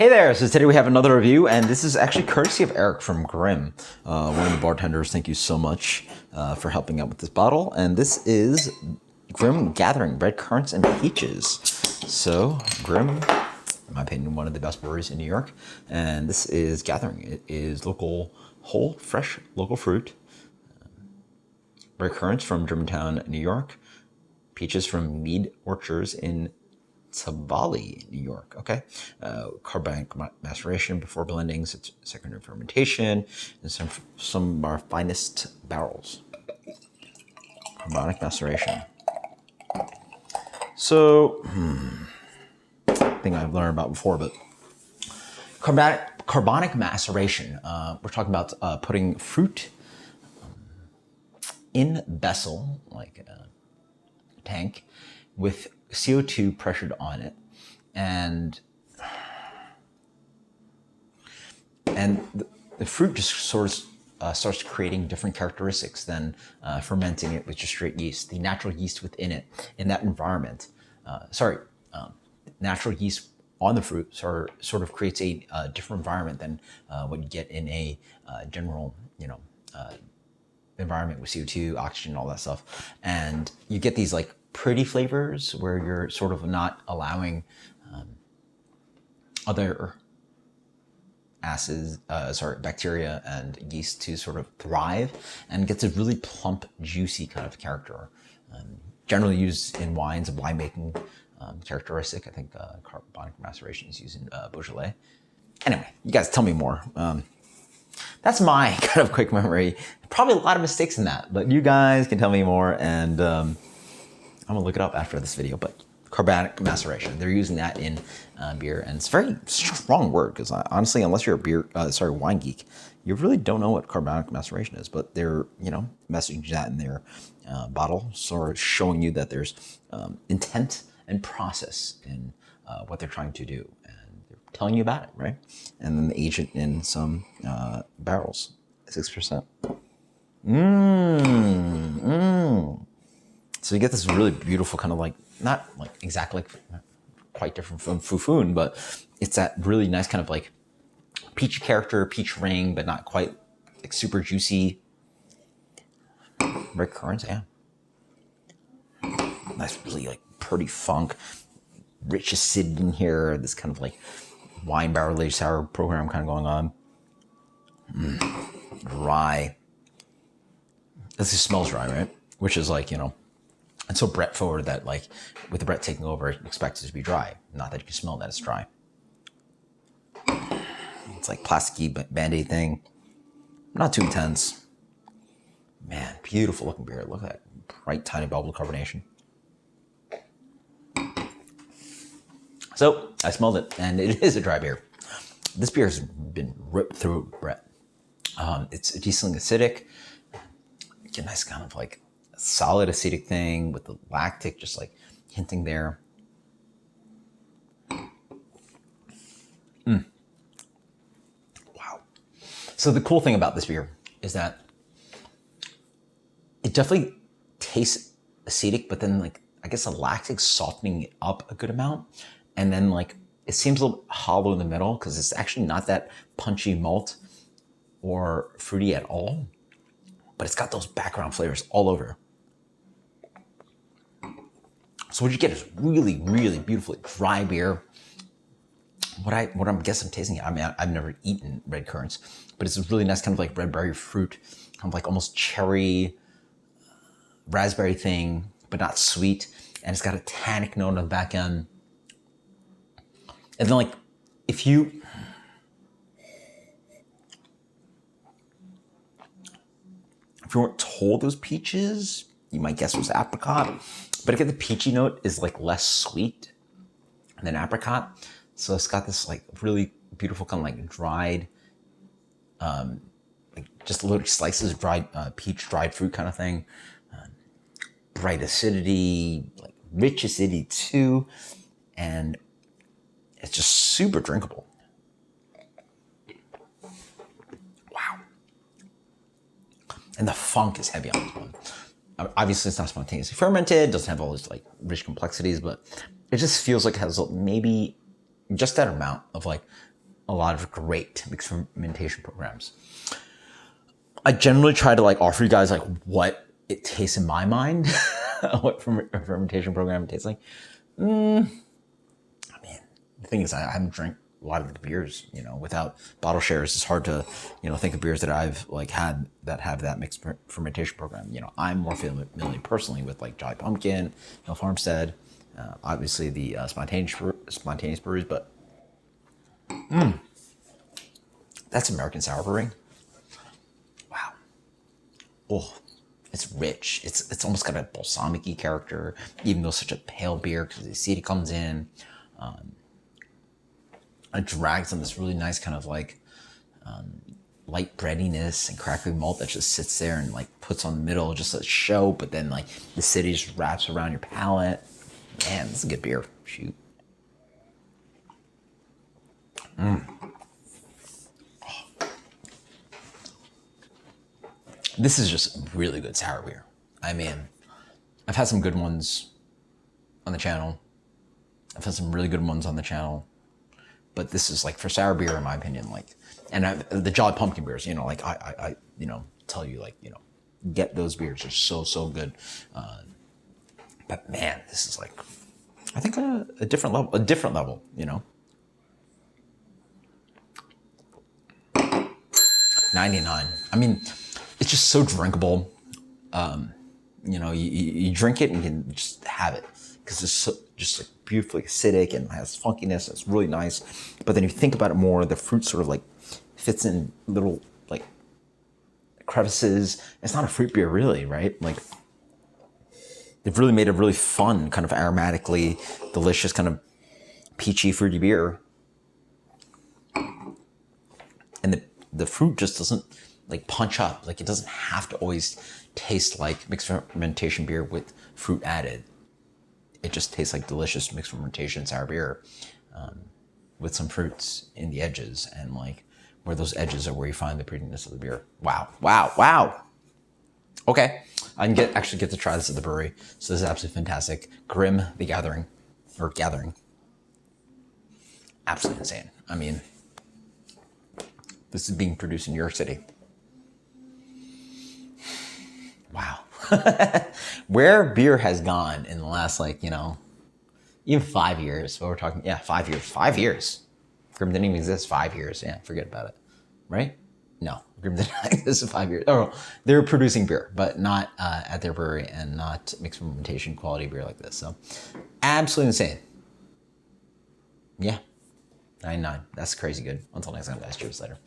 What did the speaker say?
Hey there, so today we have another review, and this is actually courtesy of Eric from Grimm, one of the bartenders. Thank you so much for helping out with this bottle. And this is Grimm Gathering Red Currants and Peaches. So Grimm, in my opinion, one of the best breweries in New York. And this is Gathering. It is local, whole, fresh, local fruit. Red currants from Germantown, New York. Peaches from Mead Orchards in Tivoli, New York. Okay, carbonic maceration before blendings, it's secondary fermentation, and some of our finest barrels. Carbonic maceration. So, thing I've learned about before, but carbonic maceration. We're talking about putting fruit in vessel, like a tank, with CO2 pressured on it, and the fruit just sort of starts creating different characteristics than fermenting it with just straight yeast. The natural yeast within it, in that environment, natural yeast on the fruit sort of creates a different environment than what you get in a general, environment with CO2, oxygen, all that stuff. And you get these like pretty flavors where you're sort of not allowing other bacteria and yeast to sort of thrive, and gets a really plump, juicy kind of character. Generally used in wines, a winemaking characteristic. I think carbonic maceration is used in Beaujolais. Anyway, you guys tell me more. That's my kind of quick memory. Probably a lot of mistakes in that, but you guys can tell me more, and I'm gonna look it up after this video. But carbonic maceration, they're using that in beer, and it's a very strong word, because honestly, unless you're a wine geek, you really don't know what carbonic maceration is. But they're messaging that in their bottle, sort of showing you that there's intent and process in what they're trying to do, and they're telling you about it, right? And then they age it in some barrels, 6%. So you get this really beautiful kind of like, not like exactly quite different from Fufun, but it's that really nice kind of like peach character, peach ring, but not quite like super juicy. Red currants, yeah. Nice, really like pretty funk, rich acidity in here. This kind of like wine barrel aged sour program kind of going on. Rye. This just smells dry, right? Which is like, and so Brett forward that like with the Brett taking over, it expects it to be dry. Not that you can smell that it's dry. It's like plasticky Band-Aid thing. Not too intense. Man, beautiful looking beer. Look at that bright, tiny bubble carbonation. So I smelled it, and it is a dry beer. This beer has been ripped through Brett. It's decently acidic. Get a nice kind of like solid acidic thing with the lactic just like hinting there. Wow. So the cool thing about this beer is that it definitely tastes acidic, but then like, I guess the lactic softening it up a good amount. And then like, it seems a little hollow in the middle, because it's actually not that punchy malt or fruity at all, but it's got those background flavors all over. So what you get is really, really beautifully dry beer. What I'm guessing I'm tasting, I mean, I've never eaten red currants, but it's a really nice kind of like red berry fruit, kind of like almost cherry, raspberry thing, but not sweet. And it's got a tannic note on the back end. And then like, if you weren't told those peaches, you might guess it was apricot. But again, the peachy note is like less sweet than apricot. So it's got this like really beautiful kind of like dried, like just little slices of dried peach, dried fruit kind of thing. Bright acidity, like rich acidity too. And it's just super drinkable. Wow. And the funk is heavy on this one. Obviously, it's not spontaneously fermented, doesn't have all these like rich complexities, but it just feels like it has maybe just that amount of like a lot of great mixed fermentation programs. I generally try to like offer you guys like what it tastes in my mind, what a fermentation program tastes like. I mean, the thing is, I haven't drank a lot of the beers, you know, without bottle shares. It's hard to, you know, think of beers that I've like had that have that mixed fermentation program. You know, I'm more familiar personally with like Jolly Pumpkin, Hill Farmstead, obviously the spontaneous breweries, but that's American Sour Brewing. Wow. Oh, it's rich. It's almost got a balsamic-y character, even though it's such a pale beer because the acidity comes in. It drags on this really nice kind of like light breadiness and crackling malt that just sits there and like puts on the middle just a show, but then like the city just wraps around your palate. Man, this is a good beer. Shoot. This is just really good sour beer. I mean, I've had some good ones on the channel. I've had some really good ones on the channel. But this is like for sour beer, in my opinion, like, and the Jolly Pumpkin beers, you know, like I you know, tell you like, you know, get those beers. They're so good. But man, this is like, I think a different level, you know. 99. I mean, it's just so drinkable. You know, you drink it and you can just have it because it's so, just like beautifully acidic and has funkiness. It's really nice. But then you think about it more, the fruit sort of like fits in little like crevices. It's not a fruit beer really, right? Like they've really made a really fun kind of aromatically delicious kind of peachy fruity beer. And the fruit just doesn't like punch up. Like it doesn't have to always taste like mixed fermentation beer with fruit added. It just tastes like delicious mixed fermentation sour beer with some fruits in the edges, and like where those edges are where you find the prettiness of the beer. Wow. Okay, I can actually get to try this at the brewery, so this is absolutely fantastic. Grimm, the Gathering. Absolutely insane. I mean, this is being produced in New York City. Wow. Where beer has gone in the last, like, you know, even 5 years. What we're talking, yeah, 5 years. 5 years. Grimm didn't even exist 5 years. Yeah, forget about it. Right? No, Grimm didn't exist in 5 years. Oh, they were producing beer, but not at their brewery and not mixed fermentation quality beer like this. So, absolutely insane. Yeah. 99. That's crazy good. Until next time, guys. Cheers later.